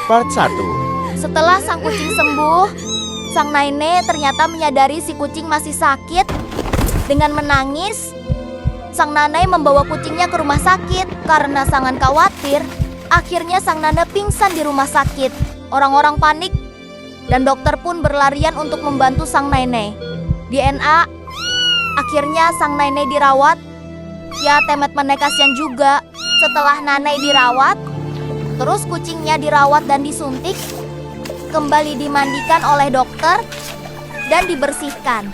Part 1. Setelah sang kucing sembuh, sang nenek ternyata menyadari si kucing masih sakit. Dengan menangis, sang nenek membawa kucingnya ke rumah sakit. Karena sangat khawatir, akhirnya sang nenek pingsan di rumah sakit. Orang-orang panik dan dokter pun berlarian untuk membantu sang nenek. DNA, akhirnya sang nenek dirawat. Ya, teman-teman kasihan juga. Setelah nenek dirawat, terus kucingnya dirawat dan disuntik, kembali dimandikan oleh dokter dan dibersihkan.